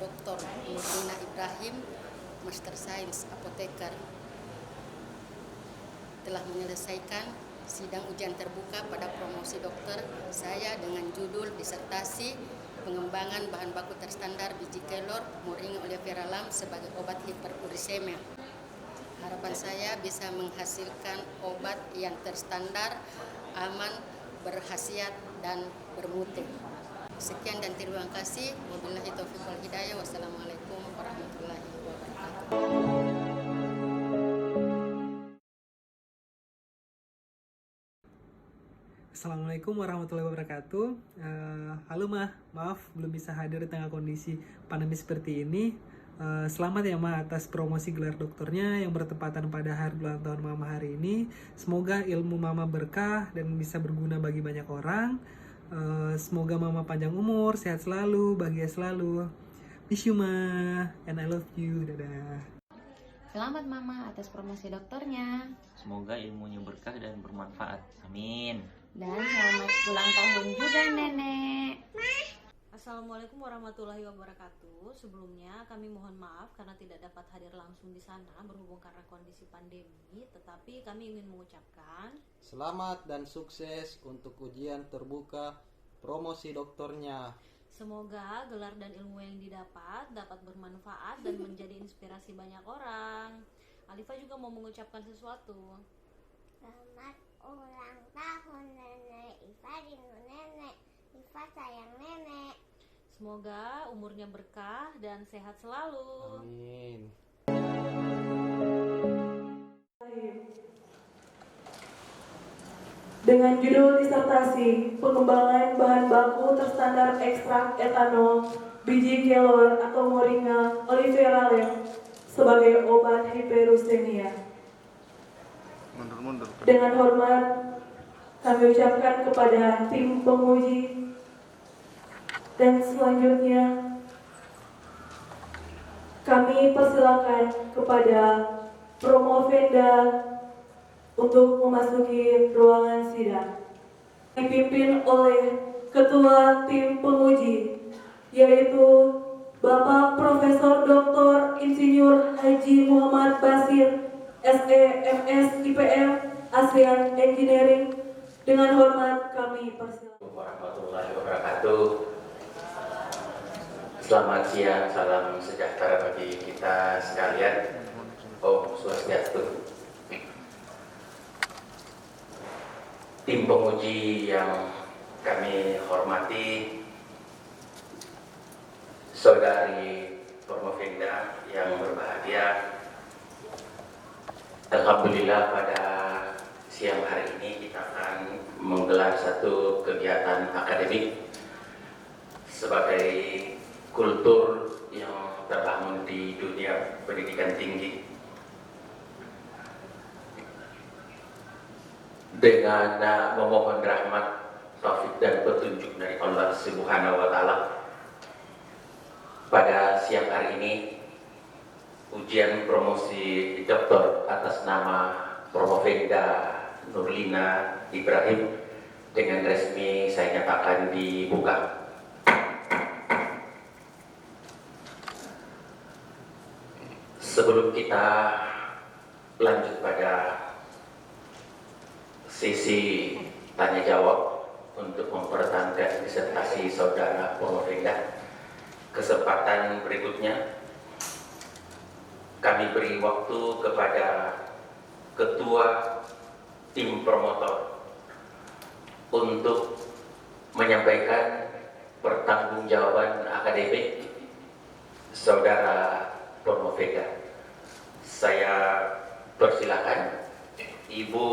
Dr. Nurlina Ibrahim, Master Sains Apoteker, telah menyelesaikan sidang ujian terbuka pada promosi dokter saya dengan judul disertasi pengembangan bahan baku terstandar biji kelor Moringa oleifera lam sebagai obat hiperurisemia. Harapan saya bisa menghasilkan obat yang terstandar, aman, berkhasiat, dan bermutu. Sekian dan terima kasih. Wabillahi taufiq wal hidayah. Wassalamualaikum warahmatullahi wabarakatuh. Assalamualaikum warahmatullahi wabarakatuh. Halo maaf belum bisa hadir di tengah kondisi pandemi seperti ini. Selamat ya atas promosi gelar doktornya yang bertepatan pada hari ulang tahun Mama hari ini. Semoga ilmu Mama berkah dan bisa berguna bagi banyak orang. Semoga Mama panjang umur, sehat selalu, bahagia selalu. Miss you Ma, and I love you. Dadah. Selamat Mama atas promosi dokternya. Semoga ilmunya berkah dan bermanfaat. Amin. Dan selamat ulang tahun juga Nenek. Assalamualaikum warahmatullahi wabarakatuh. Sebelumnya kami mohon maaf karena tidak dapat hadir langsung di sana berhubung karena kondisi pandemi. Tetapi kami ingin mengucapkan selamat dan sukses untuk ujian terbuka promosi dokternya. semoga gelar dan ilmu yang didapat dapat bermanfaat dan menjadi inspirasi banyak orang. Alifa juga mau mengucapkan sesuatu. Selamat ulang tahun Nenek Iva, rindu Nenek Iva, sayang Nenek. Semoga umurnya berkah dan sehat selalu. Amin. Dengan judul disertasi pengembangan bahan baku terstandar ekstrak etanol biji kelor atau Moringa oleifera lam sebagai obat hiperursemia. Dengan hormat kami ucapkan kepada tim penguji dan selanjutnya kami persilakan kepada Promovenda untuk memasuki ruangan sidang. Dipimpin oleh Ketua Tim Penguji, yaitu Bapak Profesor Dr. Insinyur Haji Muhammad Basir, SE, MS, IPM, ASEAN Engineering. Dengan hormat kami persilakan. Warahmatullahi wabarakatuh. Selamat siang, salam sejahtera bagi kita sekalian. Om Swastiastu. Tim penguji yang kami hormati, saudari Promovenda yang berbahagia, alhamdulillah pada siang hari ini kita akan menggelar satu kegiatan akademik sebagai kultur yang terbangun di dunia pendidikan tinggi. Dengan memohon rahmat, taufik dan petunjuk dari Allah Subhanahu wa Ta'ala, pada siang hari ini ujian promosi doktor atas nama Promovenda Nurlina Ibrahim dengan resmi saya nyatakan dibuka. Sebelum kita lanjut pada sesi tanya jawab untuk mempertahankan disertasi saudara Promovenda, kesempatan berikutnya kami beri waktu kepada Ketua Tim Promotor untuk menyampaikan pertanggungjawaban akademik saudara Promovenda. Saya persilakan Ibu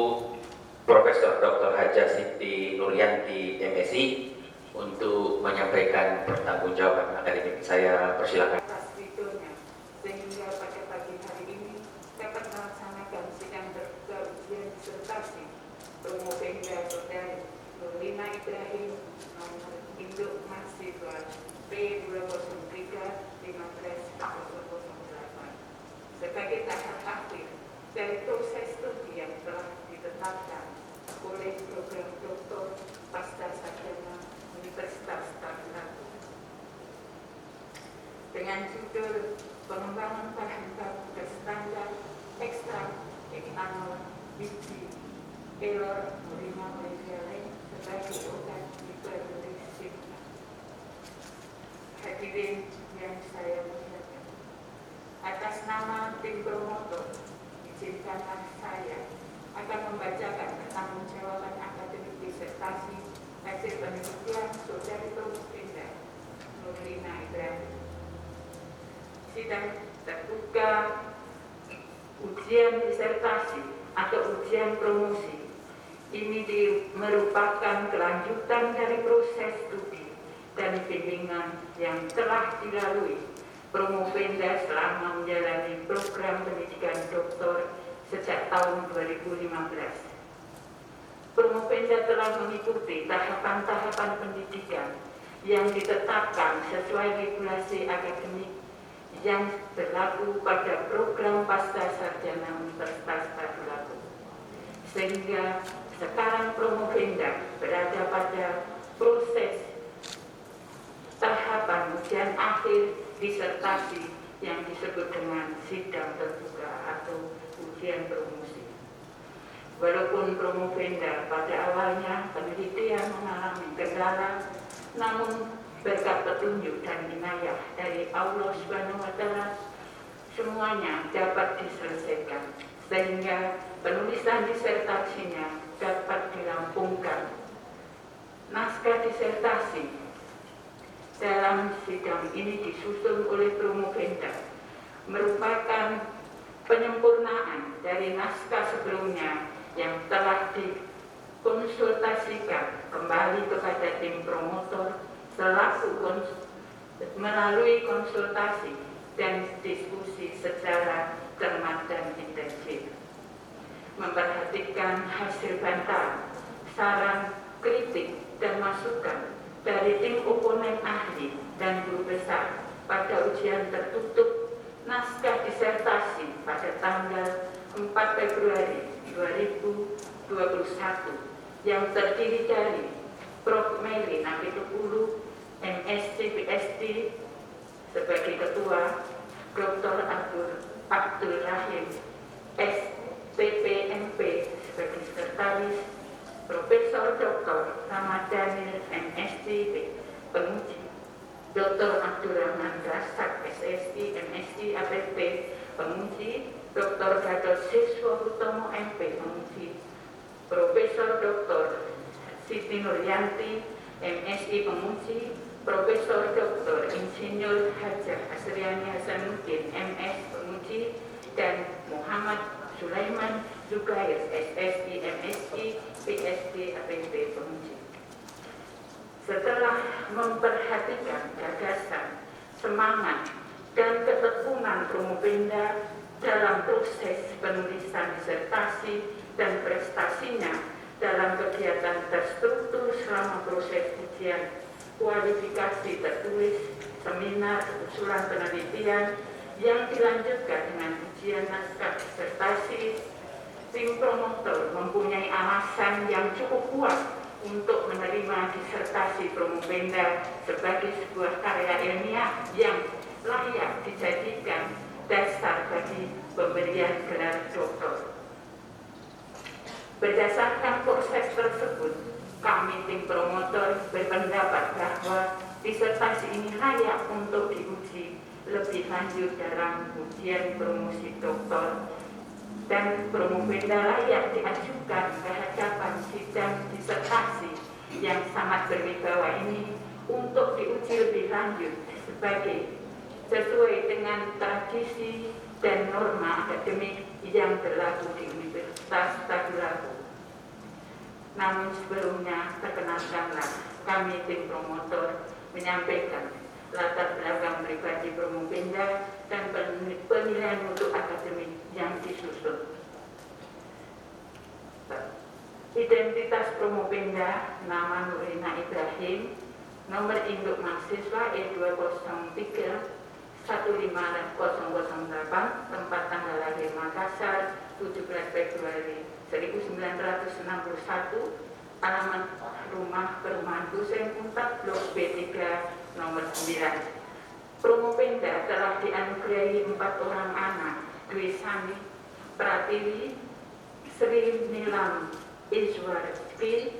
Profesor Dr. Haja Siti Nuryanti MSI untuk menyampaikan pertanggungjawaban akademik. Saya persilakan. Atas ridhonya, sehingga pada pagi hari ini dapat melaksanakan sidang terbuka ujian disertasi Promovenda saudari Nurlina Ibrahim nomor induk mahasiswa P203 15/008 sebagai tahap akhir dari proses studi yang telah ditetapkan oleh program doktor pasca sarjana Universitas Tanggerang. dengan judul Pengembangan Bahan Baku Berstandar Ekstrak Etanol Biji Kelor Moringa Oleifera sebagai obat hipertensi. Hadirin yang saya muliakan, atas nama tim promotor, izinkanlah saya akan membacakan pertanggungjawaban akademik disertasi hasil penelitian Saudari Promovinda Nurlina Ibrahim. Sidang terbuka ujian disertasi atau ujian promosi ini merupakan kelanjutan dari proses studi dan bimbingan yang telah dilalui Promovenda selama menjalani program pendidikan doktor sejak tahun 2015. Promovenda telah mengikuti tahapan-tahapan pendidikan yang ditetapkan sesuai regulasi akademik yang berlaku pada program pasca sarjana Universitas Tadulako. Sehingga sekarang Promovenda berada pada proses tahapan ujian akhir disertasi yang disebut dengan sidang terbuka atau ujian promosi. Walaupun Promovenda pada awalnya penelitian mengalami kendala, namun berkat petunjuk dan inayah dari Allah SWT, semuanya dapat diselesaikan sehingga penulisan disertasinya dapat dirampungkan. Naskah disertasi dalam sidang ini disusun oleh Promovenda merupakan penyempurnaan dari naskah sebelumnya yang telah dikonsultasikan kembali kepada tim promotor selaku melalui konsultasi dan diskusi secara cermat dan intensif, memperhatikan hasil bantah, saran, kritik, dan masukan dari tim oponen ahli dan guru besar pada ujian tertutup naskah disertasi pada tanggal 4 Februari 2021 yang terdiri dari Prof. Meli Napitupulu, MSc PhD sebagai ketua, Dr. Abdul Rahim SPPMP sebagai sekretaris, Profesor Dr. Ramadhanil MSc penguji, Dr. Abdurrahman Rasak SSc MSc APP penguji, Dr. Gatot Siswa Hutomo MP penguji, Profesor Dr. Siti Nuryanti MSc penguji, Profesor Dr. Insinyur Hajah Asriani Hasanuddin MS penguji, dan Muhammad Sulaiman Zubair SSc MSc PhD APP penguji. Setelah memperhatikan gagasan, semangat, dan ketekunan Promovenda dalam proses penulisan disertasi dan prestasinya dalam kegiatan terstruktur selama proses ujian kualifikasi tertulis, seminar, usulan penelitian yang dilanjutkan dengan ujian naskah disertasi, tim promotor mempunyai alasan yang cukup kuat untuk menerima disertasi Promovenda sebagai sebuah karya ilmiah yang layak dijadikan dasar bagi pemberian gelar doktor. Berdasarkan proses tersebut, kami tim promotor berpendapat bahwa disertasi ini layak untuk diuji lebih lanjut dalam ujian promosi doktor, dan Promovenda layak diajukan ke hadapan sidang disertasi yang sangat berwibawa ini untuk diuji lebih lanjut sesuai dengan tradisi dan norma akademik yang berlaku di Universitas Tadulako. Namun sebelumnya, perkenankanlah kami tim promotor menyampaikan latar belakang pribadi Promovenda dan penilaian mutu akademik yang disusun. Identitas Promovenda: nama Nurlina Ibrahim, nomor induk mahasiswa E203 15008, tempat tanggal lahir Makassar 17 Februari 1961, alamat rumah perumahan Dusen Untak Blok B3 nomor 9. Promopenda telah dianugerahi 4 orang anak, Dwi Sani, Pratiwi, Sri Nilam Iswarti,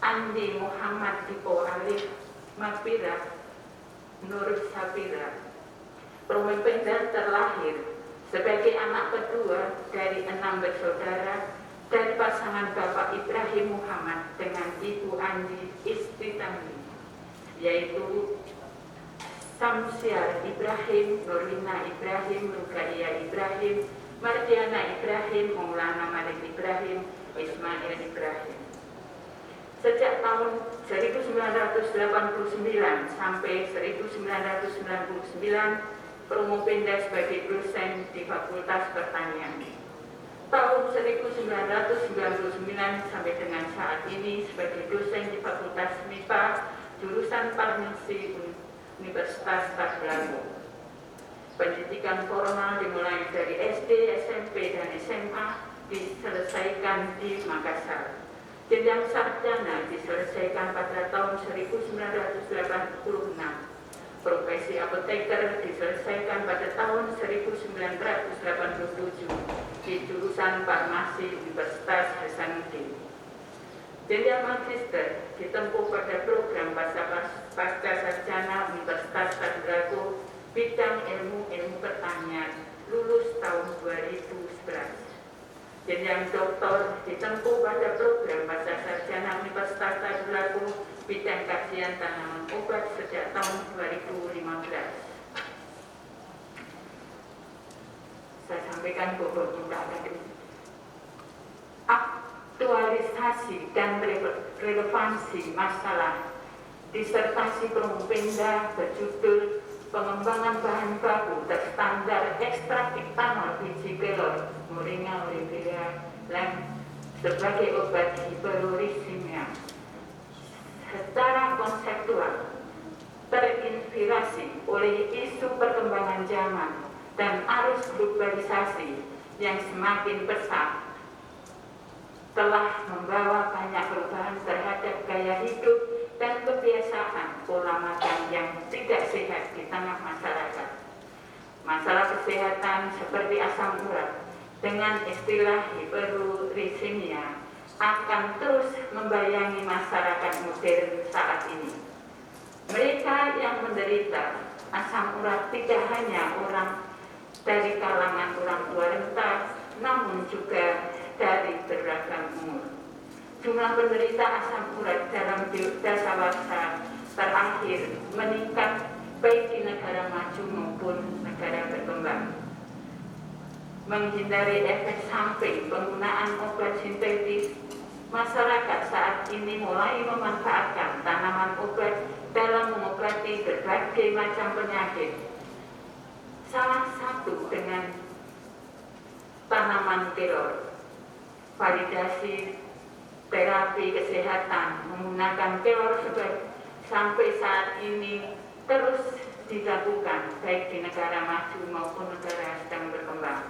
Andi Muhammad Dipo Alif, Mafira, Nur Sapira. Promopenda terlahir sebagai anak kedua dari 6 bersaudara dari pasangan Bapak Ibrahim Muhammad dengan Ibu Andi Istitami, yaitu Samsiar Ibrahim, Nurlina Ibrahim, Rukaiyah Ibrahim, Mardiana Ibrahim, Maulana Malik Ibrahim, Ismail Ibrahim. Sejak tahun 1989 sampai 1999, Promopenda sebagai dosen di Fakultas Pertanian. Tahun 1999 sampai dengan saat ini sebagai dosen di Fakultas MIPA, jurusan Farmasi Universitas Tagbilago. Pendidikan formal dimulai dari SD, SMP, dan SMA diselesaikan di Makassar. Jenjang sarjana diselesaikan pada tahun 1986. Profesi apoteker diselesaikan pada tahun 1987 di jurusan Farmasi Universitas Hasanuddin. Jenjang magister ditempuh pada program pasca sarjana Universitas Tagbilago bidang ilmu pertanian, lulus tahun 2011. Jenjang doktor ditempuh pada program pasca sarjana Universitas Tagbilago bidang kajian tanaman obat sejak tahun 2015. Saya sampaikan beberapa akademik. Aktualisasi dan relevansi masalah disertasi Promopenda berjudul Pengembangan Bahan Baku Terstandar Ekstrak Etanol Biji Kelor Moringa Olivera Lem sebagai obat hiperurisemia. Secara konseptual terinspirasi oleh isu perkembangan zaman dan arus globalisasi yang semakin pesat telah membawa banyak perubahan terhadap gaya hidup dan kebiasaan pola makan yang tidak sehat di tengah masyarakat. Masalah kesehatan seperti asam urat dengan istilah hiperurisemia akan terus membayangi masyarakat modern saat ini. Mereka yang menderita asam urat tidak hanya orang dari kalangan orang tua renta, namun juga dari beragam umur. Jumlah penderita asam urat dalam dasawarsa terakhir meningkat baik di negara maju maupun negara berkembang. Menghindari efek samping penggunaan obat sintetis, masyarakat saat ini mulai memanfaatkan tanaman obat dalam mengobati berbagai macam penyakit. Salah satu dengan tanaman kelor. Validasi terapi kesehatan menggunakan kelor sampai saat ini terus dilakukan baik di negara maju maupun negara sedang berkembang.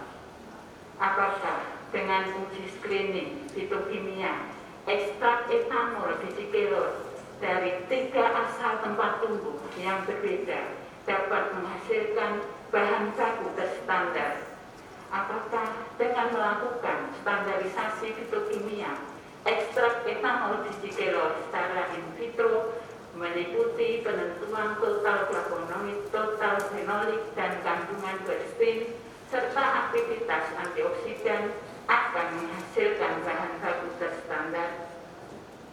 Apakah dengan uji screening fitokimia ekstrak etanol biji kelor dari 3 asal tempat tumbuh yang berbeda dapat menghasilkan bahan baku terstandar? Apakah dengan melakukan standarisasi fitokimia ekstrak etanol biji kelor secara in vitro meliputi penentuan total flavonoid, total fenolik, dan kandungan quercetin serta aktivitas antioksidan akan menghasilkan bahan baku terstandar?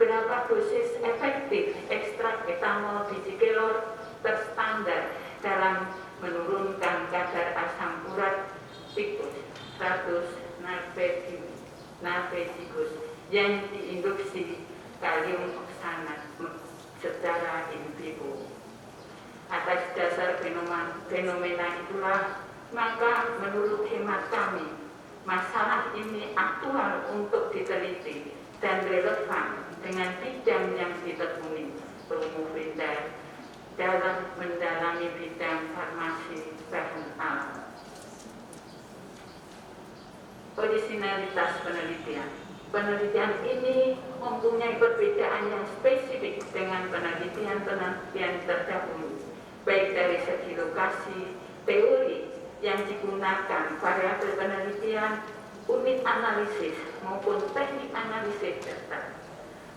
Berapa dosis efektif ekstrak etanol biji kelor terstandar dalam menurunkan kadar asam urat tikus 100 nalvejigus yang diinduksi kalium oksanat secara in vivo? Atas dasar fenomena itulah, maka menurut hemat kami, masalah ini aktual untuk diteliti dan relevan dengan bidang yang ditekuni Promopenda dalam mendalami bidang farmasi bahan alam. Originalitas penelitian. Penelitian ini mempunyai perbedaan yang spesifik dengan penelitian terdahulu, baik dari segi lokasi teori yang digunakan, variabel penelitian, unit analisis maupun teknik analisis data.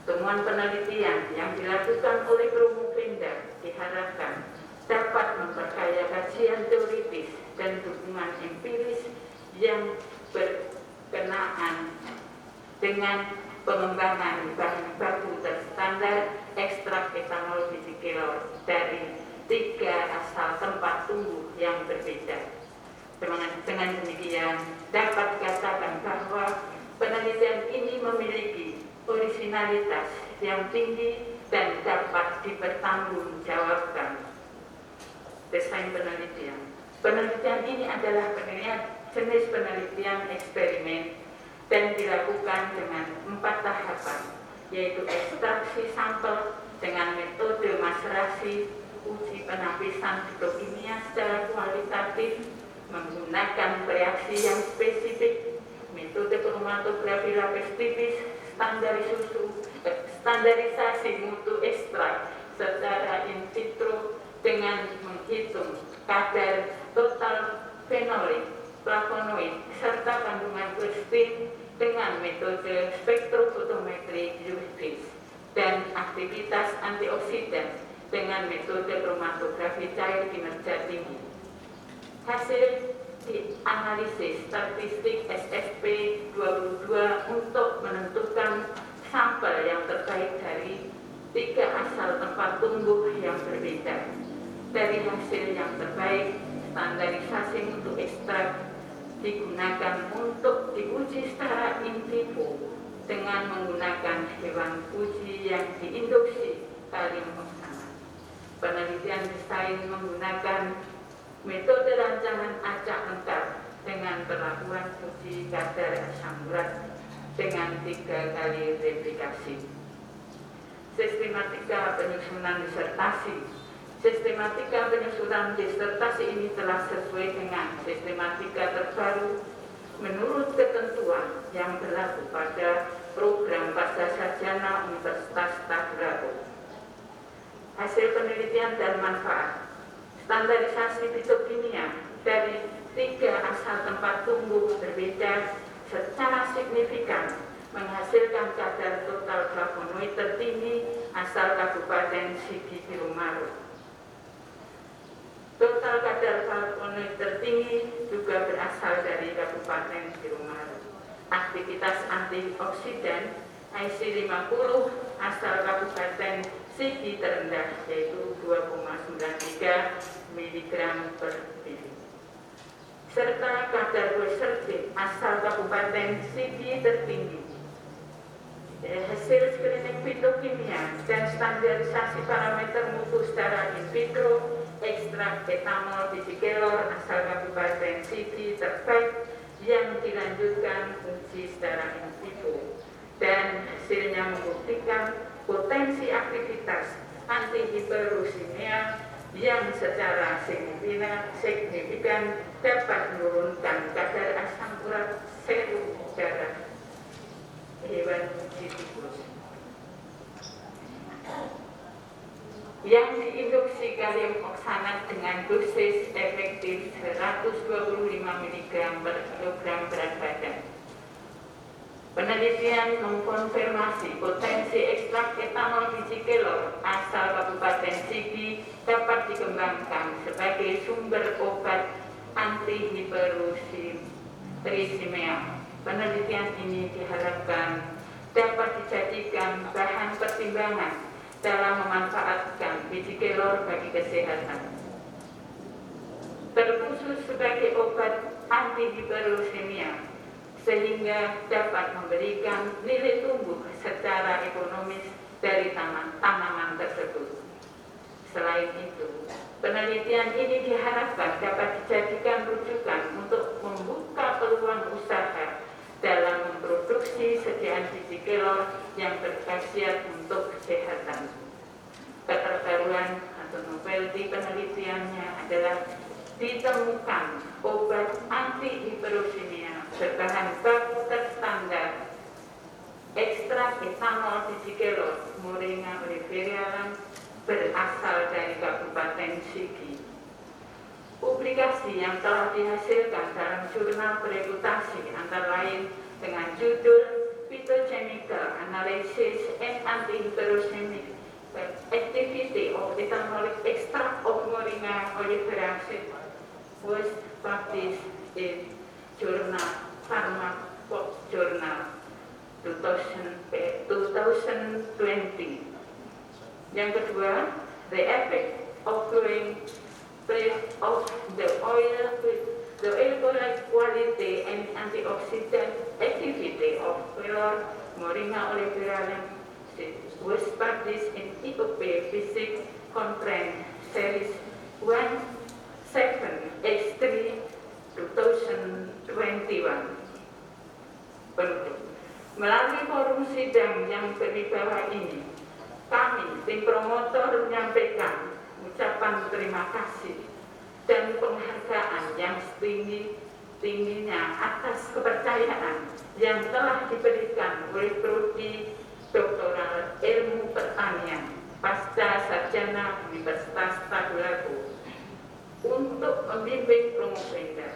Temuan penelitian yang dilakukan oleh Promopinda diharapkan dapat memperkaya kajian teoritis dan dukungan empiris yang berkenaan dengan pengembangan bahan baku terstandar ekstrak etanol biji kelor dari 3 asal tempat tumbuh yang berbeda. Dengan demikian, dapat dikatakan bahwa penelitian ini memiliki orisinalitas yang tinggi dan dapat dipertanggungjawabkan. Desain penelitian. Penelitian ini adalah jenis penelitian eksperimen dan dilakukan dengan 4 tahapan, yaitu ekstraksi sampel dengan metode maserasi, uji penapisan fitokimia secara kualitatif menggunakan reaksi yang spesifik, metode kromatografi lapis tipis, standarisasi mutu ekstrak secara in vitro dengan menghitung kadar total fenolik, flavonoid, serta kandungan quercetin dengan metode spektrofotometri UV dan aktivitas antioksidan dengan metode kromatografi cair kinerja tinggi. Hasil dianalisis statistik SSP22 untuk menentukan sampel yang terbaik dari 3 asal tempat tumbuh yang berbeda. Dari hasil yang terbaik, standarisasi mutu ekstrak digunakan untuk diuji secara in vivo dengan menggunakan hewan uji yang diinduksi kalium oksana. Penelitian desain menggunakan metode rancangan acak lengkap dengan perlakuan uji kadar asam urat dengan 3 kali replikasi. Sistematika penyusunan disertasi. Sistematika penyusunan disertasi ini telah sesuai dengan sistematika terbaru menurut ketentuan yang berlaku pada program Pascasarjana Universitas Tagrawulan. Hasil penelitian dan manfaat. Standarisasi fitokimia dari 3 asal tempat tumbuh berbeda secara signifikan menghasilkan kadar total flavonoid tertinggi asal Kabupaten Sigi Birumaru. Total kadar flavonoid tertinggi juga berasal dari Kabupaten Birumaru. Aktivitas antioksidan IC50 asal Kabupaten Sigi terendah, yaitu 2,93 mg per mili. Serta kadar quercetin asal Kabupaten Sigi tertinggi. Hasil screening fitokimia dan standarisasi parameter mutu secara in vitro ekstrak etanol biji kelor asal Kabupaten Sigi terbaik yang dilanjutkan uji secara in vivo dan hasilnya membuktikan potensi aktivitas antihiperusemia yang secara signifikan dapat menurunkan kadar asam urat serum darah hewan uji tikus yang diinduksi kalium oksanat dengan dosis efektif 125 mg per kilogram berat badan. Penelitian mengkonfirmasi potensi ekstrak etanol biji kelor asal Kabupaten Sigi dapat dikembangkan sebagai sumber obat antihiperusemia. Penelitian ini diharapkan dapat dijadikan bahan pertimbangan dalam memanfaatkan biji kelor bagi kesehatan, terkhusus sebagai obat antihiperusemia, sehingga dapat memberikan nilai tumbuh secara ekonomis dari tanaman tersebut. Selain itu, penelitian ini diharapkan dapat dijadikan rujukan untuk membuka peluang usaha dalam memproduksi sediaan biji kelor yang berkhasiat untuk kesehatan. Keterbaruan atau novelty penelitiannya adalah ditemukan obat antihiperusemia berbahan baku terstandar ekstrak etanol biji kelor Moringa oliveriarum berasal dari Kabupaten Sigi. publikasi yang telah dihasilkan dalam jurnal bereputasi antara lain dengan judul Phytochemical Analysis and Anti-Hyperuricemic Activity of Ethanol Extract of Moringa oleifera was published in Journal Pharmacojournal 2020. Yang kedua, the effect of growing place of the oil quality and antioxidant activity of Phylor Moringa oleifera was published in EOP Physics Conference Series 17X3 2021. Melalui forum sidang yang berwibawa ini, kami, tim promotor, menyampaikan ucapan terima kasih dan penghargaan yang setinggi-tingginya atas kepercayaan yang telah diberikan oleh Prodi Doktoral Ilmu Pertanian Pasca Sarjana Universitas Tadulako untuk membimbing Promopenda.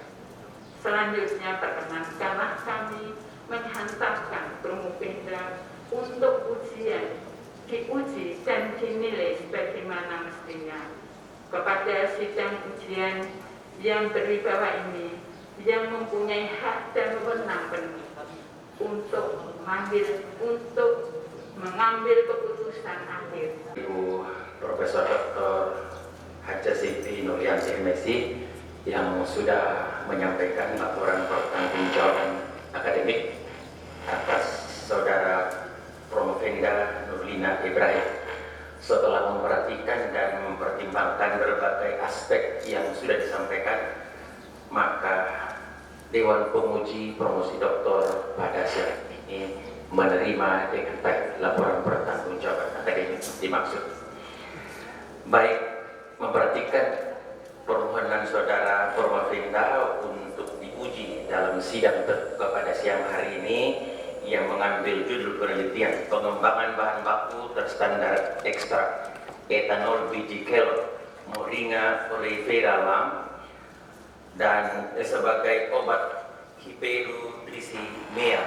Selanjutnya perkenankanlah kami menghantarkan Promopenda untuk diuji dan dinilai sebagaimana mestinya kepada sidang ujian yang berwibawa ini yang mempunyai hak dan wewenang penuh untuk mengambil keputusan akhir. Ibu Profesor Dr. Haja Siti Nurliansyah MSc yang sudah menyampaikan laporan pertanggungjawaban akademik atas saudara Promopenda Nurlina Ibrahim. Setelah memperhatikan dan mempertimbangkan berbagai aspek yang sudah disampaikan, maka Dewan Penguji Promosi Doktor pada siang ini menerima dengan baik laporan pertanggungjawaban akademik dimaksud. Baik memperhatikan permohonan saudara Promopenda untuk diuji dalam sidang terbuka pada siang hari ini yang mengambil judul penelitian pengembangan bahan baku terstandar ekstrak etanol biji kelor Moringa oleifera lam dan sebagai obat hiperuricemia.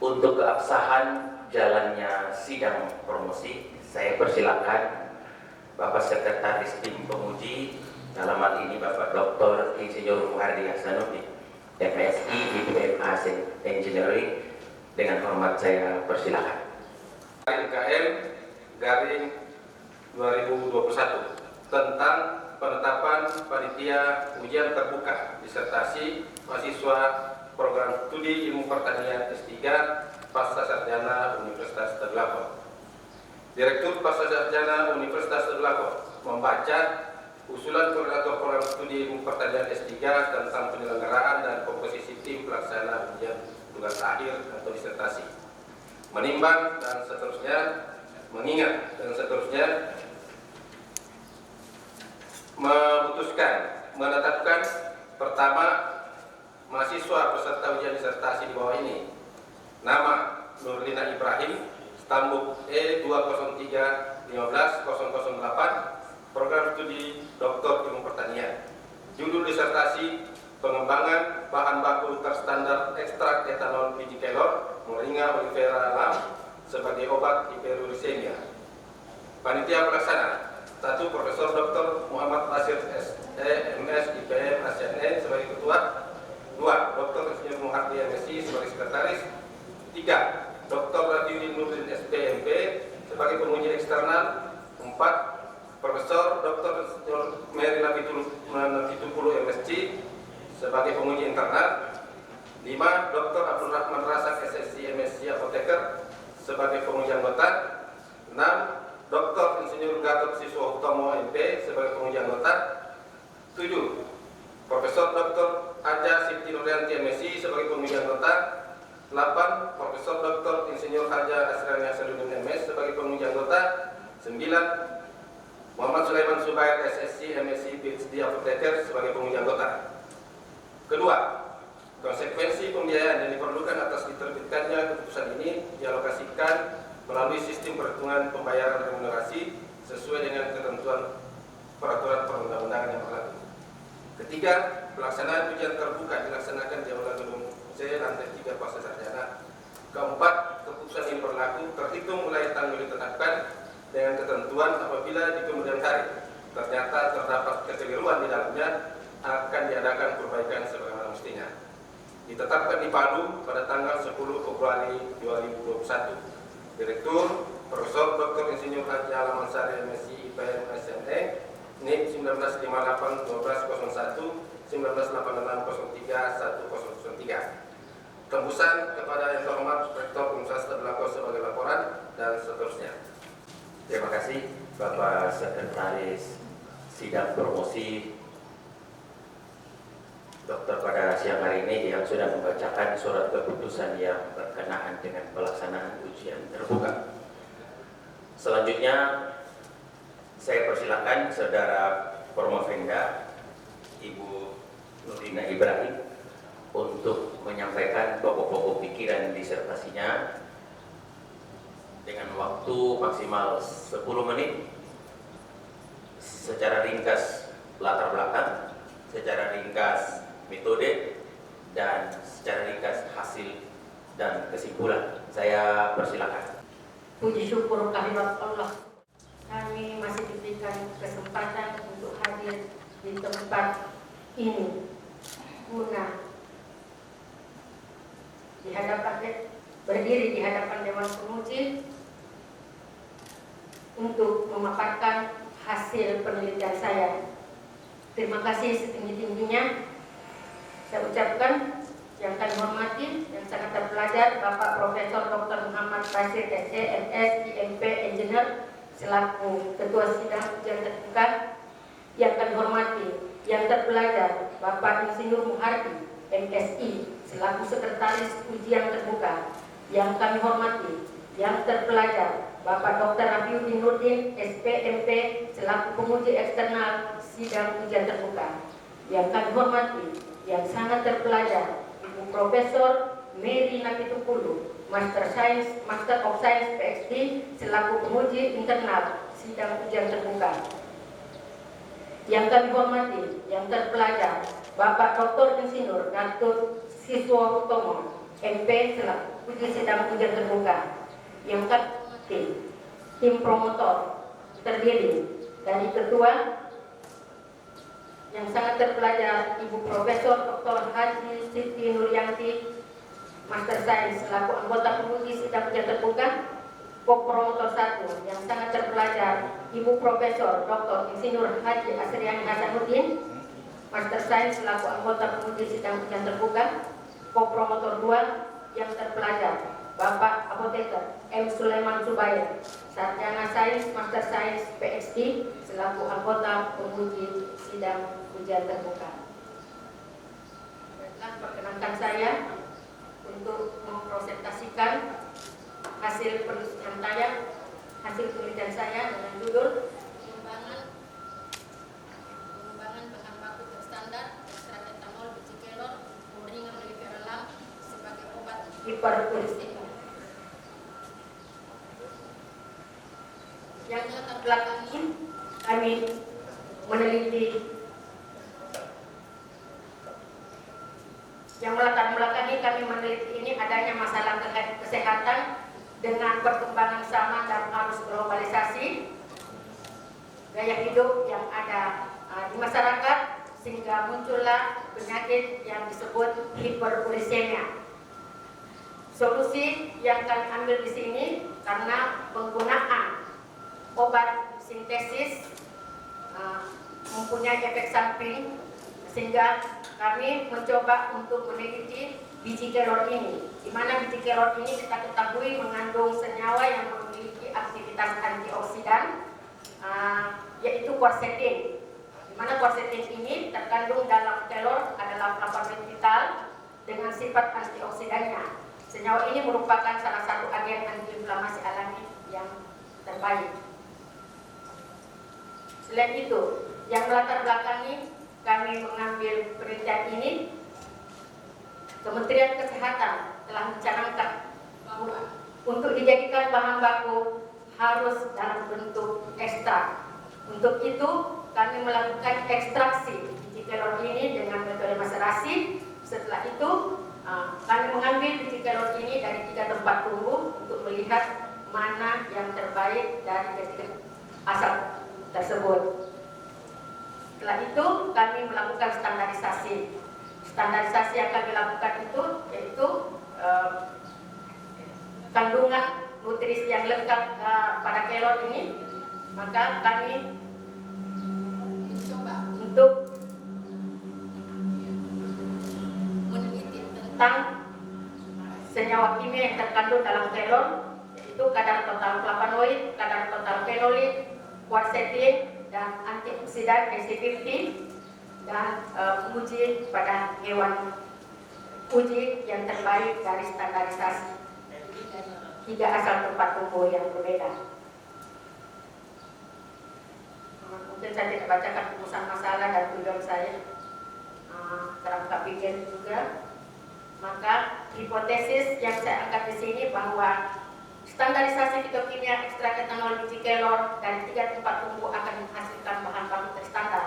Untuk keabsahan jalannya sidang promosi, saya persilakan Bapak Sekretaris Tim Penguji, dalam hal ini Bapak Dr. Insinyur Muhardi Hasanuddin, MSI IPM Engineering, dengan hormat saya persilakan. KM garing 2021 tentang penetapan panitia ujian terbuka disertasi mahasiswa program studi ilmu pertanian S3 Pasca Sarjana Universitas Tadulako. Direktur Pasca Sarjana Universitas Tadulako membaca usulan koordinator program studi ilmu pertanian S3 tentang penyelenggaraan dan komposisi tim pelaksana ujian tugas akhir atau disertasi, menimbang dan seterusnya, mengingat dan seterusnya, memutuskan menetapkan pertama mahasiswa peserta ujian disertasi di bawah ini: nama Nurlina Ibrahim, stambuk E203-15008, program studi Doktor Ilmu Pertanian, judul disertasi pengembangan bahan baku terstandar ekstrak etanol biji kelor Moringa oleifera lam sebagai obat hiperuricemia. Panitia pelaksana: 1. Profesor Dr. Muhammad Basir S.E. MS IPM ASN sebagai ketua. 2. Dr. Insinyur Muhardi MSc sebagai sekretaris. 3. Dr. Rafiuddin Nurdin SPMP sebagai penguji eksternal. 4. Profesor Dr. Insinyur Mary Nafitupulu MSc sebagai penguji internal. 5. Dr. Abdul Rahman Rasak SSC MSc Apoteker sebagai penguji anggota. 6. Dr. Insinyur Gatot Siswa Utomo MP sebagai penguji anggota. 7. Profesor Dr. Haja Siti Nurliansyah MSc sebagai penguji anggota. 8. Profesor Dr. Insinyur Haja Asrani Hasanuddin MS sebagai penguji anggota. 9. Muhammad Sulaiman Subair SSC MSc PhD Apoteker sebagai penguji anggota. Kedua, konsekuensi pembiayaan yang diperlukan atas diterbitkannya keputusan ini dialokasikan melalui sistem perhitungan pembayaran remunerasi sesuai dengan ketentuan peraturan perundang-undangan Ketiga, pelaksanaan ujian terbuka dilaksanakan di Aula Gedung C lantai 3 Pasar Sarjana. Keempat, keputusan ini berlaku terhitung mulai tanggal ditetapkan dengan ketentuan apabila di kemudian hari ternyata terdapat kekeliruan di dalamnya akan diadakan perbaikan sebagaimana mestinya. Ditetapkan di Palu pada tanggal 10 Februari 2021. Direktur Profesor Dr. Insinyur Haji Alaman Sari MSI IPN SME NIP 1958-1201 1986-03-1003. Tembusan kepada yang terhormat Rektor Universitas Tadulako sebagai laporan dan seterusnya. Terima kasih Bapak Sekretaris Sidang Promosi Dokter pada siang hari ini yang sudah membacakan surat keputusan yang berkenaan dengan pelaksanaan ujian terbuka. Selanjutnya saya persilakan Saudara Promovenda Ibu Nurdina Ibrahim untuk menyampaikan pokok-pokok pikiran disertasinya dengan waktu maksimal 10 menit secara ringkas latar belakang, secara ringkas metode, dan secara ringkas hasil dan kesimpulan. Saya persilakan. Puji syukur kehadirat Allah. Kami masih diberikan kesempatan untuk hadir di tempat ini guna berdiri di hadapan Dewan Penguji untuk memaparkan hasil penelitian saya. Terima kasih setinggi-tingginya saya ucapkan yang kami hormati, yang sangat terpelajar Bapak Profesor Dr. Muhammad Basir SC, MS, IMP, Engineer selaku Ketua Sidang Ujian Terbuka. Yang kami hormati, yang terpelajar Bapak Insinyur Muhardi MSI selaku Sekretaris Ujian Terbuka. Yang kami hormati, yang terpelajar Bapak Dr. Rafiuddin Nurdin SPMP selaku Penguji Eksternal Sidang Ujian Terbuka. Yang kami hormati, yang sangat terpelajar Ibu Profesor Mary Napitukulu, Master of Science PhD selaku Penguji Internal Sidang Ujian Terbuka. Yang kami hormati, yang terpelajar Bapak Dr. Insinyur Gatot Siswo Utomo, MP selaku Uji Sidang Ujian Terbuka. Yang kami hormati, tim promotor terdiri dari ketua yang sangat terpelajar Ibu Profesor Dr. Haji Siti Nuryanti, Master Sains selaku anggota penguji sidang ujian terbuka. Co-promotor 1 yang sangat terpelajar Ibu Profesor Dr. Insinyur Haji Asriani Hasanuddin, Master Sains selaku anggota penguji sidang ujian terbuka. Co-promotor 2 yang terpelajar Bapak Apoteker M. Sulaiman Subaya, Sarjana Sains Master Sains PhD selaku anggota penguji sidang ujian terbuka. Baiklah, perkenankan saya untuk mempresentasikan hasil penelitian saya dengan judul pengembangan bahan baku terstandar ekstrak etanol biji kelor Moringa Olivera Lam sebagai obat hiperuricemia. Yang latar belakangi kami meneliti ini adanya masalah kesehatan dengan perkembangan zaman dan arus globalisasi gaya hidup yang ada di masyarakat sehingga muncullah penyakit yang disebut hiperuricemia. Solusi yang kami ambil di sini karena penggunaan obat sintesis mempunyai efek samping sehingga kami mencoba untuk meneliti biji kelor ini, di mana biji kelor ini kita ketahui mengandung senyawa yang memiliki aktivitas antioksidan, yaitu quercetin. Di mana quercetin ini terkandung dalam kelor adalah flavonoid vital dengan sifat antioksidannya. Senyawa ini merupakan salah satu agen antiinflamasi alami yang terbaik. Selain itu, yang melatar belakangi kami mengambil penelitian ini, Kementerian Kesehatan telah mencanangkan bahwa untuk dijadikan bahan baku harus dalam bentuk ekstrak. Untuk itu kami melakukan ekstraksi biji biji kelor ini dengan metode maserasi. Setelah itu kami mengambil biji kelor ini dari 3 tempat tumbuh untuk melihat mana yang terbaik dari ketiga asap tersebut. Setelah itu kami melakukan standarisasi. Standarisasi yang kami lakukan itu yaitu kandungan nutrisi yang lengkap pada kelor ini. Maka kami untuk meneliti tentang senyawa kimia yang terkandung dalam kelor, yaitu kadar total flavonoid, kadar total fenolit, quercetin, dan antioksidan SC50, dan uji pada hewan uji yang terbaik dari standarisasi 3 asal tempat tumbuh yang berbeda. Mungkin saya tidak bacakan rumusan masalah dan tujuan saya, kerangka pikir juga. Maka hipotesis yang saya angkat di sini bahwa standarisasi fitokimia ekstrak etanol biji kelor dari 3 tempat tumbuh akan menghasilkan bahan baku terstandar.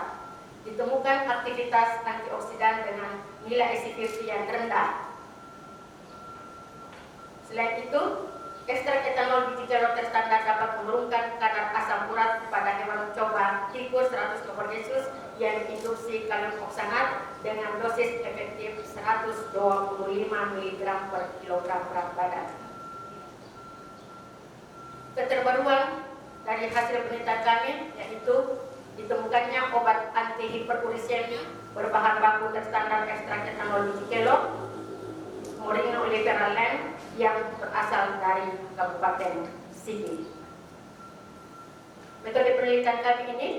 Ditemukan aktivitas antioksidan dengan nilai SC50 yang rendah. Selain itu, ekstrak etanol biji kelor terstandar dapat menurunkan kadar asam urat pada hewan coba tikus 100 Copernicus yang diinduksi kalium oksanat dengan dosis efektif 125 mg per kilogram berat badan. Keterbaruan dari hasil penelitian kami yaitu ditemukannya obat anti-hiperurisemia berbahan baku terstandar ekstrak etanol biji kelor Moringa oleifera Lem yang berasal dari Kabupaten Sigi. Metode penelitian kami ini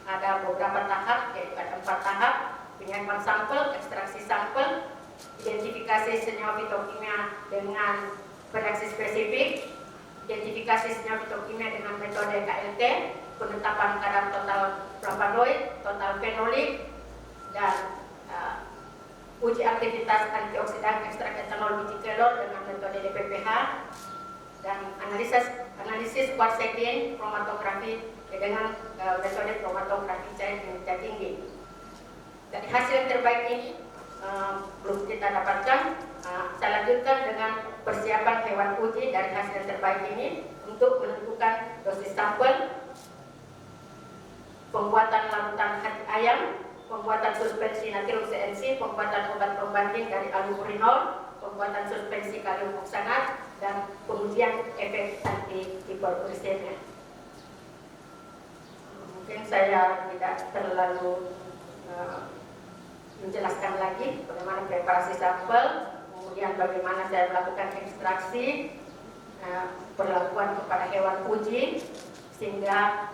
ada beberapa tahap, yaitu ada 4 tahap: penyaringan sampel, ekstraksi sampel, identifikasi senyawa fitokimia dengan bereaksi spesifik, identifikasi senyawa fitokimia dengan metode KLT, penetapan kadar total flavonoid, total fenolik, dan uji aktivitas antioksidan ekstrak etanol biji kelor dengan metode DPPH, dan analisis quercetin kromatografi dengan metode kromatografi cair kinerja tinggi. Dari hasil yang terbaik ini belum kita dapatkan. Saya lanjutkan dengan persiapan hewan uji dari hasil yang terbaik ini untuk menentukan dosis sampel, pembuatan larutan hati ayam, pembuatan suspensi natrium CNC, pembuatan obat pembanding dari albuminol, pembuatan suspensi kalium oksanat, dan pengujian efek anti-hiperurisemia. Mungkin saya tidak terlalu menjelaskan lagi bagaimana preparasi sampel, kemudian bagaimana saya melakukan ekstraksi, perlakuan kepada hewan uji, sehingga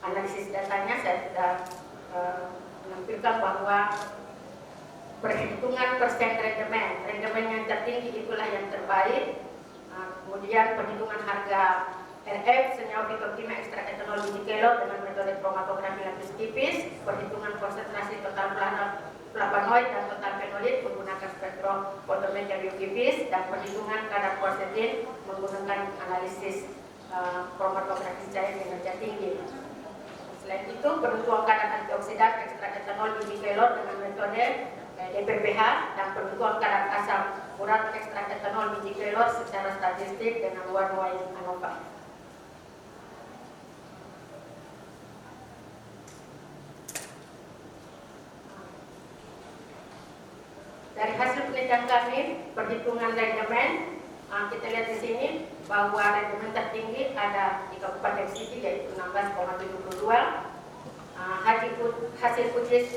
analisis datanya saya sudah menampilkan bahwa perhitungan persen rendemen yang tertinggi itulah yang terbaik. Kemudian perhitungan harga RF senyawa fitokimia ekstrak etanol biji kelor dengan metode kromatografi lapis tipis, perhitungan konsentrasi total flavonoid dan total fenolit menggunakan spektrofotometer biokipis, dan perhitungan kadar quercetin menggunakan analisis kromatografi cair kinerja tinggi. Selain itu, penentuan kadar antioksidan ekstrak etanol biji kelor dengan metode DPPH, dan penentuan kadar asam urat ekstrak etanol biji kelor secara statistik dengan one-way ANOVA. Dari hasil penelitian kami, perhitungan rendemen, kita lihat di sini bahwa rendemen tertinggi ada di Kabupaten Sigi yaitu 16,72. Hasil uji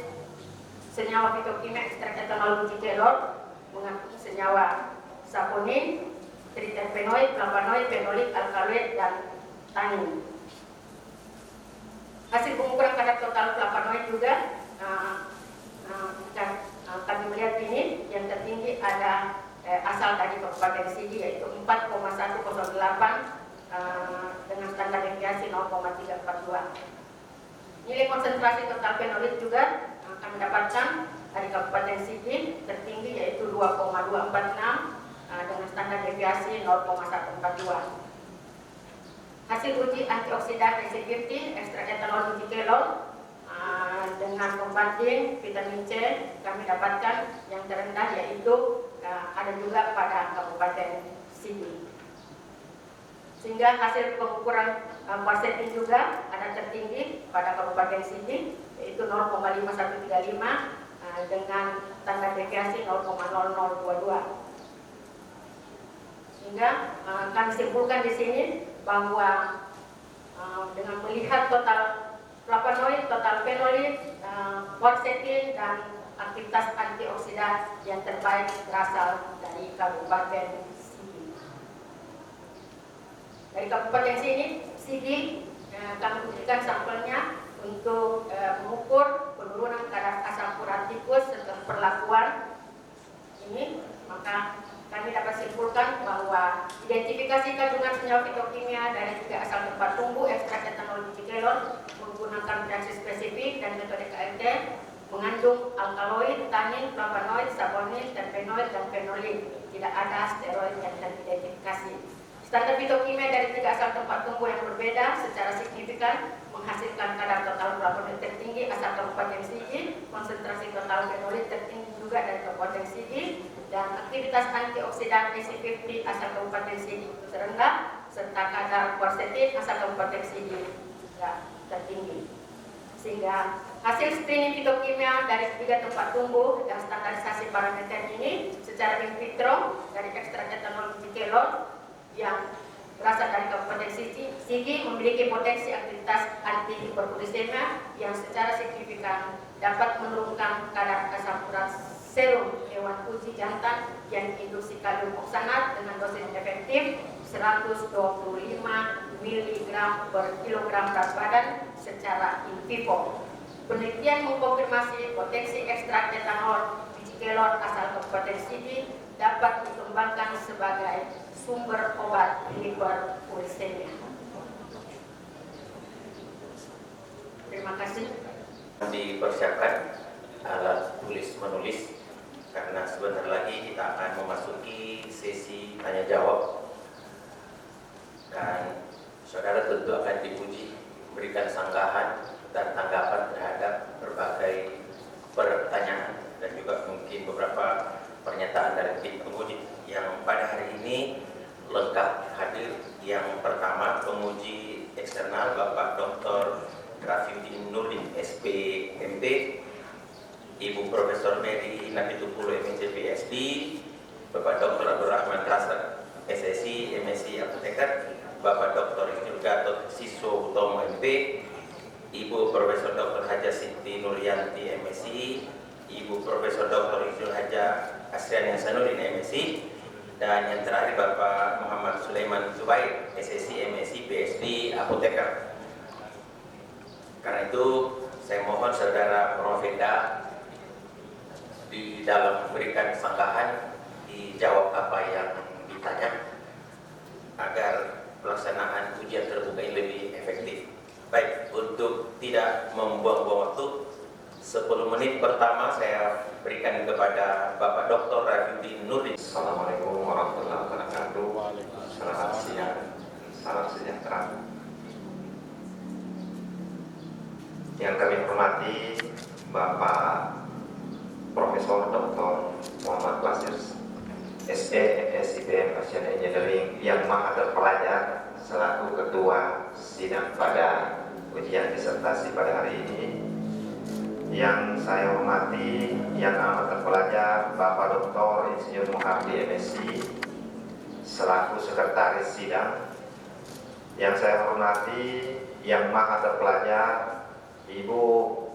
senyawa fitokimia ekstrak etanol biji kelor mengandung senyawa saponin, triterpenoid, flavonoid, fenolik, alkaloid, dan tanin. Hasil pengukuran kadar total flavonoid juga kami melihat ini yang tertinggi ada asal dari Kabupaten Sigi yaitu 4,108 dengan standar deviasi 0,342. Nilai konsentrasi total fenolit juga kami dapatkan dari Kabupaten Sigi tertinggi yaitu 2,246 dengan standar deviasi 0,142. Hasil uji antioksidan SC50 ekstrak etanol biji kelor dengan Kebutuhan pembanding vitamin C kami dapatkan yang terendah yaitu ada juga pada Kabupaten Sigi. Sehingga hasil pengukuran quercetin juga ada tertinggi pada Kabupaten Sigi yaitu 0,5135 dengan tanda deviasi 0,0022. Sehingga kami simpulkan di sini bahwa dengan melihat total flavonoid, total fenolit, quercetin dan aktivitas antioksidan yang terbaik berasal dari Kabupaten Sigi. Dari Kabupaten Sigi kami berikan sampelnya untuk mengukur penurunan kadar asam urat tikus setelah perlakuan ini, maka kami dapat simpulkan bahwa identifikasi kandungan senyawa fitokimia dari 3 asal tempat tumbuh ekstrak etanol biji kelor menggunakan reaksi spesifik dan metode KLT mengandung alkaloid, tanin, flavonoid, saponin, terpenoid, dan fenolin. Tidak ada steroid yang teridentifikasi. Standar fitokimia dari 3 asal tempat tumbuh yang berbeda secara signifikan menghasilkan kadar total flavonoid tertinggi asal Kabupaten Sigi, konsentrasi total fenolit tertinggi juga dari Kabupaten Sigi, dan aktivitas antioksidan EC50 asal Kabupaten Sigi terendah, serta kadar quercetin asal Kabupaten Sigi juga tertinggi. Sehingga hasil screening fitokimia dari 3 tempat tumbuh dan standarisasi parameter ini secara in vitro dari ekstrak etanol biji kelor yang berasal dari Kabupaten Sigi memiliki potensi aktivitas anti-hiperglikemia yang secara signifikan dapat menurunkan kadar asam urat serum hewan uji jantan yang induksi kalium oksanat dengan dosis efektif 125 mg per kilogram berat badan secara in vivo. Penelitian mengkonfirmasi potensi ekstrak etanol biji kelor asal Kabupaten Sigi dapat dikembangkan sebagai sumber obat hiperuricemia. Terima kasih. Dipersiapkan alat tulis menulis karena sebentar lagi kita akan memasuki sesi tanya jawab dan saudara tentu akan diuji memberikan sanggahan dan tanggapan terhadap berbagai pertanyaan dan juga mungkin beberapa pernyataan dari tim penguji yang pada hari ini lengkap hadir. Yang pertama penguji eksternal Bapak Dr. Rafiuddin Nurdin SPMD, Ibu Profesor Mary Nabitupulu MSc PhD, Bapak Dr. Abdul Rahman Razak SSI MSc Apoteker, Bapak Dr. Insinyur Gatot Siswo Hutomo MP, Ibu Profesor Dr. Haja Siti Nuryanti MSc, Ibu Profesor Dr. Insinyur Haja Asriani Hasanuddin MSc, dan yang terakhir Bapak Muhammad Sulaiman Zubair SSI MSc PhD Apoteker. Karena itu saya mohon saudara Profeda di dalam memberikan sanggahan dijawab apa yang ditanya agar pelaksanaan ujian terbuka ini lebih efektif. Baik, untuk tidak membuang-buang waktu, 10 menit pertama saya berikan kepada Bapak Dr. Rafiuddin Nurdin. Assalamualaikum warahmatullahi wabarakatuh. Selamat siang, salam sejahtera. Yang kami hormati Bapak Profesor Dr. Muhammad Basir SE SIPM Asian Engineering yang maha terpelajar selaku ketua sidang pada ujian disertasi pada hari ini. Yang saya hormati yang amat terpelajar Bapak Dr. Insinyur Muhardi MSc selaku sekretaris sidang. Yang saya hormati yang maha terpelajar Ibu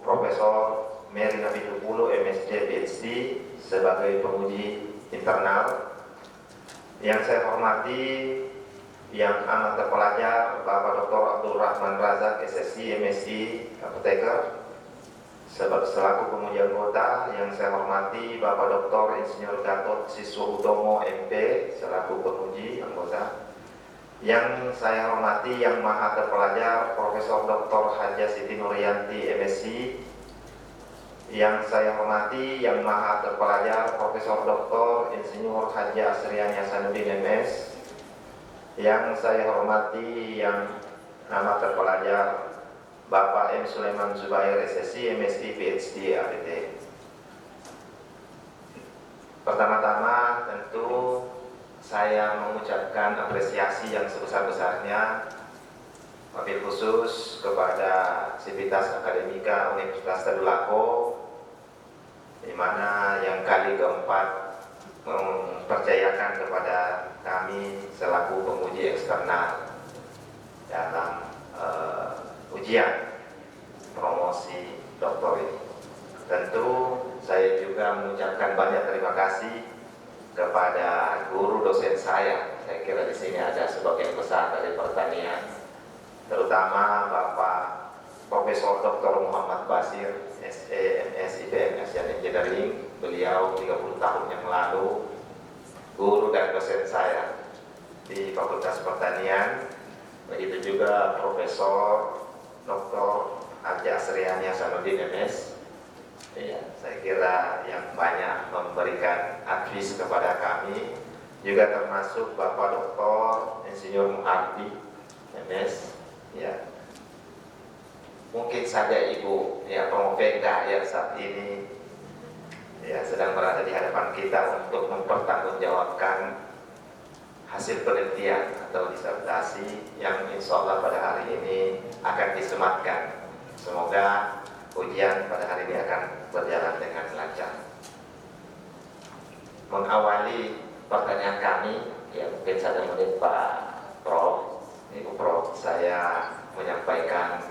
Profesor Mary Nabitupulu MSc PhD sebagai penguji internal. Yang saya hormati yang amat terpelajar Bapak Dr. Abdul Rahman Razak SSI MSc Apoteker selaku penguji anggota. Yang saya hormati Bapak Dr. Insinyur Gatot Siswo Hutomo MP selaku penguji anggota. Yang saya hormati yang maha terpelajar Profesor Dr. Haja Siti Nuryanti MSc. Yang saya hormati yang maha terpelajar Profesor Dr. Insinyur Haja Asriani Hasanuddin MS. Yang saya hormati yang amat terpelajar Bapak M. Sulaiman Zubair SSI, MSI, PhD, APT. Pertama-tama tentu saya mengucapkan apresiasi yang sebesar-besarnya, wabil khusus kepada Sivitas Akademika Universitas Tadulako, di mana yang kali keempat mempercayakan kepada kami selaku penguji eksternal dalam ujian promosi doktor ini. Tentu saya juga mengucapkan banyak terima kasih kepada guru dosen saya. Saya kira di sini ada sebagian besar dari pertanian, terutama Bapak Profesor Dr. Muhammad Basir, SE, MS, IPM, Asian Engineering. Beliau 30 tahun yang lalu guru dan dosen saya di Fakultas Pertanian. Begitu juga Profesor Dr. Arja Asriani Hasanuddin, MS. Ya, saya kira yang banyak memberikan advice kepada kami, juga termasuk Bapak Dr. Insinyur Muhardi, MS. Ya, mungkin saja Ibu ya Promovenda yang saat ini ya sedang berada di hadapan kita untuk mempertanggungjawabkan hasil penelitian atau disertasi yang insya Allah pada hari ini akan disematkan. Semoga ujian pada hari ini akan berjalan dengan lancar. Mengawali pertanyaan kami, ya mungkin 1 menit Pak Prof, Ibu Prof, saya menyampaikan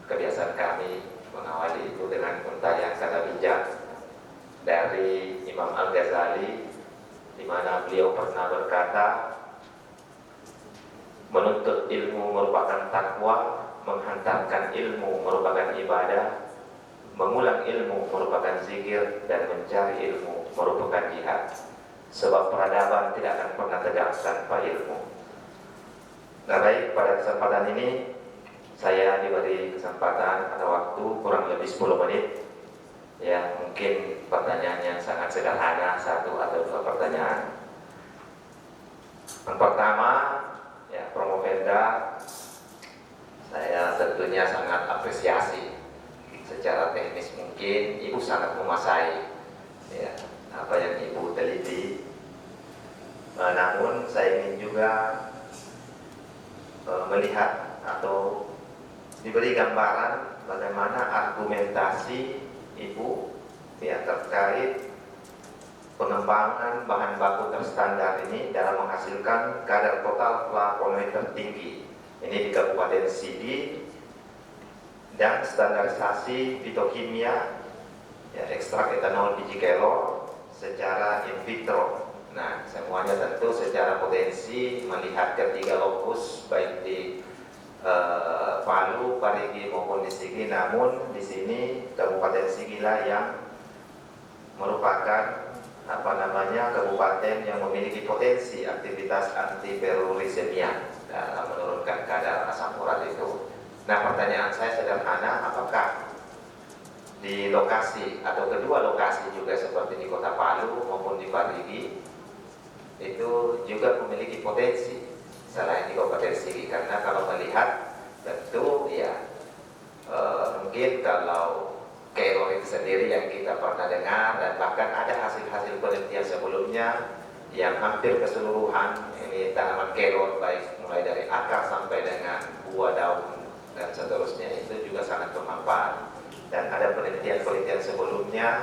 kebiasaan kami mengawali itu dengan untayan kata bijak dari Imam Al-Ghazali, di mana beliau pernah berkata, menuntut ilmu merupakan takwa, menghantarkan ilmu merupakan ibadah, mengulang ilmu merupakan zikir, dan mencari ilmu merupakan jihad. Sebab peradaban tidak akan pernah tegak tanpa ilmu. Nah baik, pada kesempatan ini saya diberi kesempatan atau waktu kurang lebih 10 menit. Ya, mungkin pertanyaan yang sangat sederhana, 1 atau 2 pertanyaan. Yang pertama, ya Promovenda, saya tentunya sangat apresiasi. Secara teknis mungkin Ibu sangat menguasai ya, apa yang Ibu teliti. Namun saya ingin juga melihat atau diberi gambaran bagaimana argumentasi Ibu ya terkait pengembangan bahan baku terstandar ini dalam menghasilkan kadar total flavonoid tertinggi ini di Kabupaten Sigi, dan standarisasi fitokimia ya, ekstrak etanol biji kelor secara in vitro. Nah, semuanya tentu secara potensi melihat ketiga lokus baik di Palu, Parigi maupun di Sigi. Namun di sini Kabupaten Sigi lah yang merupakan kabupaten yang memiliki potensi aktivitas antiperulisemia dalam menurunkan kadar asam urat itu. Nah, pertanyaan saya sederhana, apakah di lokasi atau kedua lokasi juga seperti di Kota Palu maupun di Parigi itu juga memiliki potensi selain di Kabupaten Sigi? Karena kalau melihat tentu ya mungkin kalau kelor itu sendiri yang kita pernah dengar, dan bahkan ada hasil-hasil penelitian sebelumnya yang hampir keseluruhan ini tanaman kelor baik mulai dari akar sampai dengan buah, daun dan seterusnya itu juga sangat bermanfaat. Dan ada penelitian-penelitian sebelumnya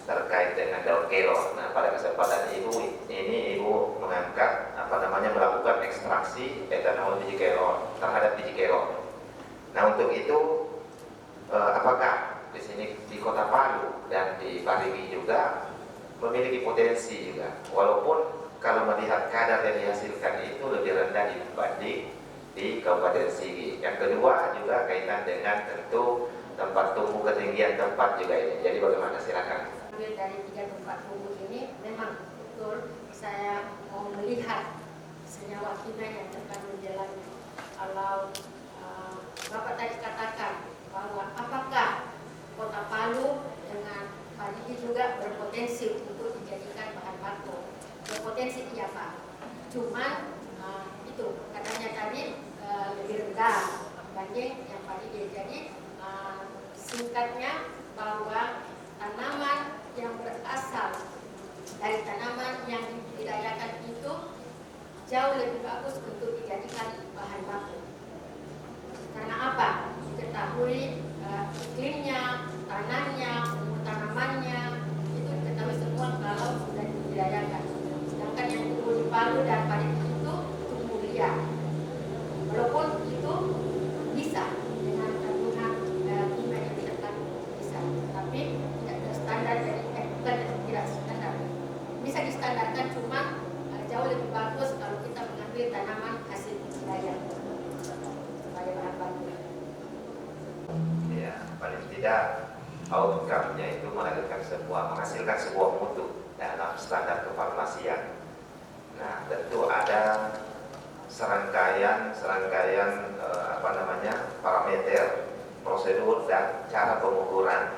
terkait dengan daun kelor. Nah, pada kesempatan Ibu mengangkat melakukan ekstraksi etanol biji kelor terhadap biji kelor. Nah, untuk itu apakah di sini di Kota Palu dan di Parigi juga memiliki potensi juga, walaupun kalau melihat kadar yang dihasilkan itu lebih rendah dibanding di Kabupaten Sigi. Yang kedua juga kaitan dengan tentu tempat tumbuh, ketinggian tempat juga ini. Jadi bagaimana, silakan. Dari 3 tempat tumbuh ini memang betul saya mau melihat senyawa kimia yang terkandung di dalamnya. Kalau Bapak tadi katakan bahwa apakah Kota Palu dengan Parigi juga berpotensi untuk dijadikan bahan baku. Berpotensi iya Pak. Cuman itu katanya tadi lebih rendah dibanding yang Parigi. Jadi singkatnya bahwa tanaman yang berasal dari tanaman yang dibudidayakan itu jauh lebih bagus untuk dijadikan bahan baku. Karena apa? Diketahui iklimnya, tanahnya, umur tanamannya, itu diketahui semua kalau sudah dibudidayakan. Sedangkan yang tumbuh di palu dan padi itu tumbuh liar. Walaupun itu bisa dengan kandungan kimia yang tertentu bisa, tapi tidak ada standar dari bukan tidak standar. Bisa distandarkan, cuma jauh lebih bagus kalau kita mengambil tanaman hasil budidaya sebagai bahan baku. Ya, paling tidak outcome-nya itu menghasilkan sebuah mutu dalam standar kefarmasian. Nah, tentu ada serangkaian parameter, prosedur dan cara pengukuran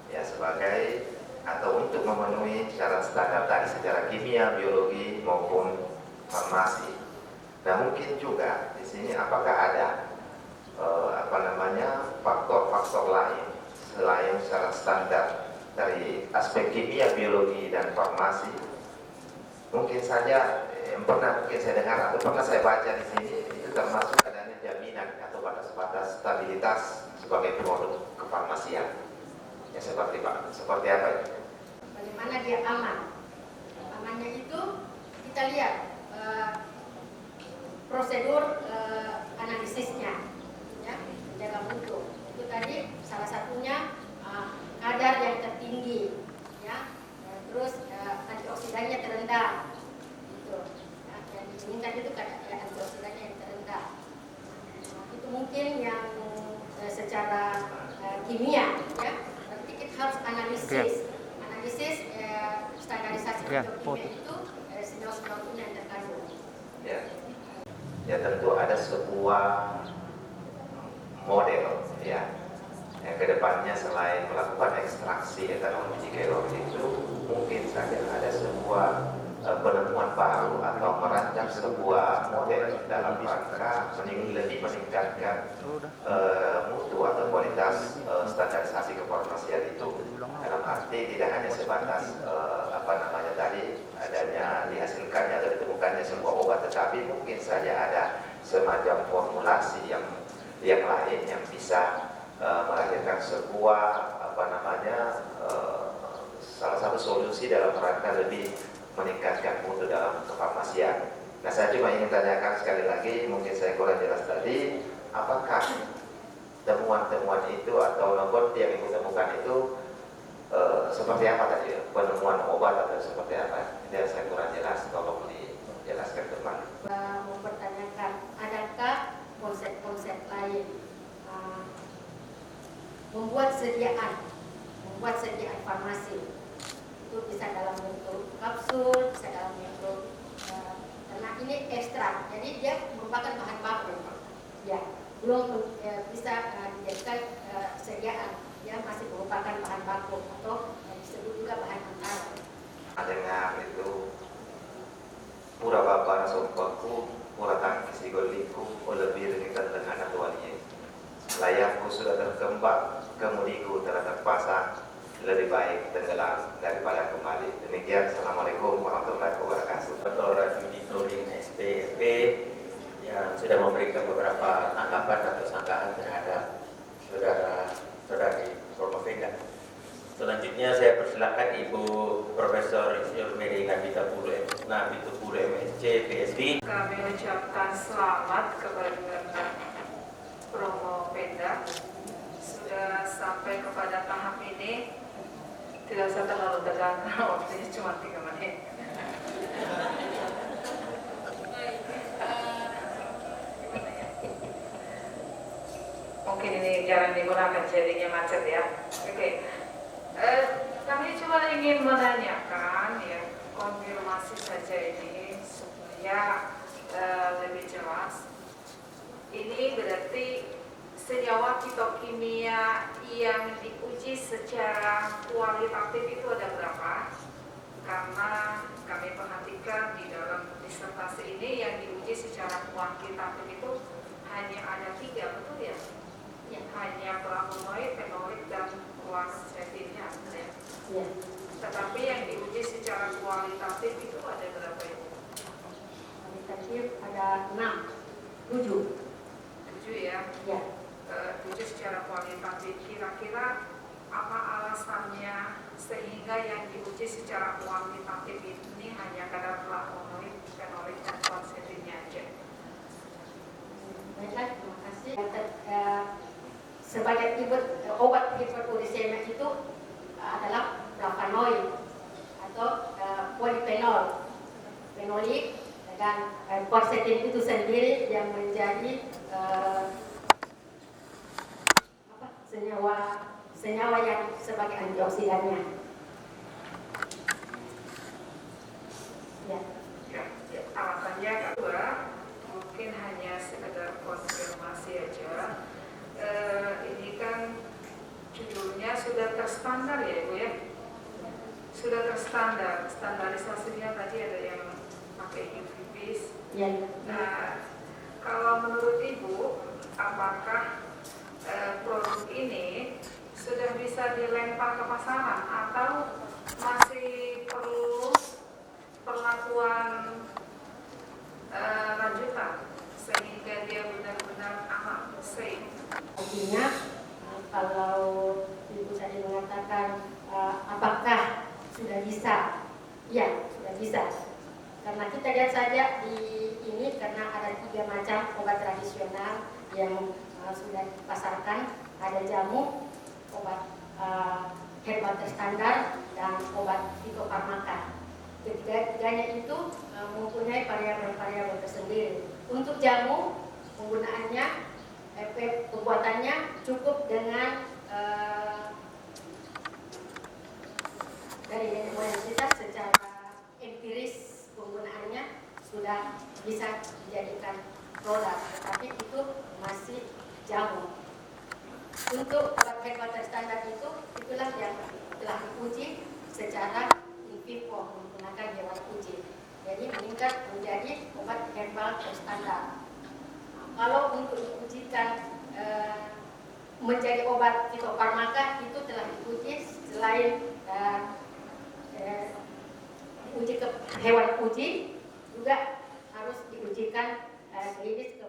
ya sebagai atau untuk memenuhi syarat standar tadi secara kimia, biologi maupun farmasi. Nah, mungkin juga di sini apakah ada faktor-faktor lain selain syarat standar dari aspek kimia, biologi dan farmasi. Mungkin saja yang pernah saya dengar atau pernah saya baca di sini itu termasuk adanya jaminan atau batas-batas stabilitas sebagai produk kefarmasian. Ya seperti apa itu? Bagaimana dia aman? Amannya itu kita lihat prosedur analisisnya, ya, menjaga mutu. Itu tadi salah satunya kadar yang tertinggi, ya, terus antioksidannya terendah. Yang diinginkan itu antioksidannya yang terendah. Itu mungkin yang secara kimia, ya. Berarti kita harus analisis standarisasi kimia itu senyawa-senyawa yang terkandung. Ya tentu ada sebuah model ya. Yang kedepannya selain melakukan ekstraksi etanol biji kelor itu mungkin saja ada sebuah penemuan baru atau merancang sebuah model dalam rangka lebih meningkatkan mutu atau kualitas standarisasi kefarmasian itu dalam arti tidak hanya sebatas tadi adanya dihasilkannya atau ditemukannya sebuah obat, tetapi mungkin saja ada semacam formulasi yang lain yang bisa melahirkan sebuah salah satu solusi dalam rangka lebih meningkatkan mutu dalam kefarmasian. Nah, saya cuma ingin tanyakan sekali lagi, mungkin saya kurang jelas tadi, apakah temuan-temuan itu atau nomor yang ibu temukan itu seperti apa tadi? Penemuan obat atau seperti apa? Ini yang saya kurang jelas, tolong dijelaskan kembali. Mempertanyakan, adakah konsep-konsep lain membuat sediaan farmasi itu bisa dalam bentuk kapsul, bisa dalam bentuk karena ini ekstrak, jadi dia merupakan bahan baku, ya belum bisa dijadikan sediaan, ya masih merupakan bahan baku atau disebut juga bahan antara. Dengar itu pura bapa sumpahku, pura tangkis igoliku, lebih dekat dengan atuannya. Layakku sudah terkembang, kemudiku telah terpasang, lebih baik tenggelam daripada kembali. Demikian, Assalamualaikum warahmatullahi wabarakatuh. Dr. Rajuni Nurin SPSP yang sudah memberikan beberapa tanggapan atau sangkaan terhadap saudari Promovenda. Selanjutnya saya persilakan Ibu Profesor Insinyur Mary Nabita Pulu MSc PhD. Kami ucapkan selamat kepada Promovenda sudah sampai kepada tahap ini. Tidak usah terlalu tegang, waktunya cuma 3 menit. Mungkin ini jarang digunakan jadinya macet ya. Oke. Kami cuma ingin menanyakan ya, konfirmasi saja ini supaya lebih jelas. Ini berarti senyawa fitokimia yang diuji secara kualitatif itu ada berapa? Karena kami perhatikan di dalam disertasi ini yang diuji secara kuantitatif itu hanya ada 3, betul ya? Hanya flavonoid, fenoid, dan secara kualitatif itu ada berapa ya? Kualitatif ada 7 ya? Ya. 7 secara kualitatif. Kira-kira apa alasannya sehingga yang diuji secara kuantitatif ini hanya kadar flavonoid, fenolik, dan quercetinnya aja? Baiklah, terima kasih. Sebagai obat hiperuricemia itu adalah flavonoid atau polifenol, fenolik, dan quercetin itu sendiri yang menjadi senyawa yang sebagai antioksidannya. Ya. Alasannya kedua mungkin hanya sekedar konfirmasi aja. Ini kan judulnya sudah terstandar ya Ibu ya? Sudah terstandar. Standarisasinya tadi ada yang pakai UV-Vis. Ya. Nah, kalau menurut Ibu, apakah produk ini sudah bisa dilempar ke pasaran atau masih perlu perlakuan lanjutan sehingga dia benar-benar aman, safe? Artinya kalau Ibu tadi mengatakan apakah sudah bisa? Ya, sudah bisa. Karena kita lihat saja di ini karena ada 3 macam obat tradisional yang sudah dipasarkan, ada jamu, obat herbal terstandar, dan obat fitofarmaka. Ketiga-tiganya itu mempunyai variabel-variabel tersendiri. Untuk jamu, penggunaannya, efek pembuatannya cukup dengan dari nenek moyang kita secara empiris penggunaannya sudah bisa dijadikan produk, tetapi itu masih jamu. Untuk obat herbal terstandar itulah yang telah diuji secara in vivo menggunakan hewan uji. Jadi meningkat menjadi obat herbal terstandar. Kalau untuk diujikan menjadi obat fitofarmaka itu telah diuji selain diuji ke hewan uji juga harus diujikan klinis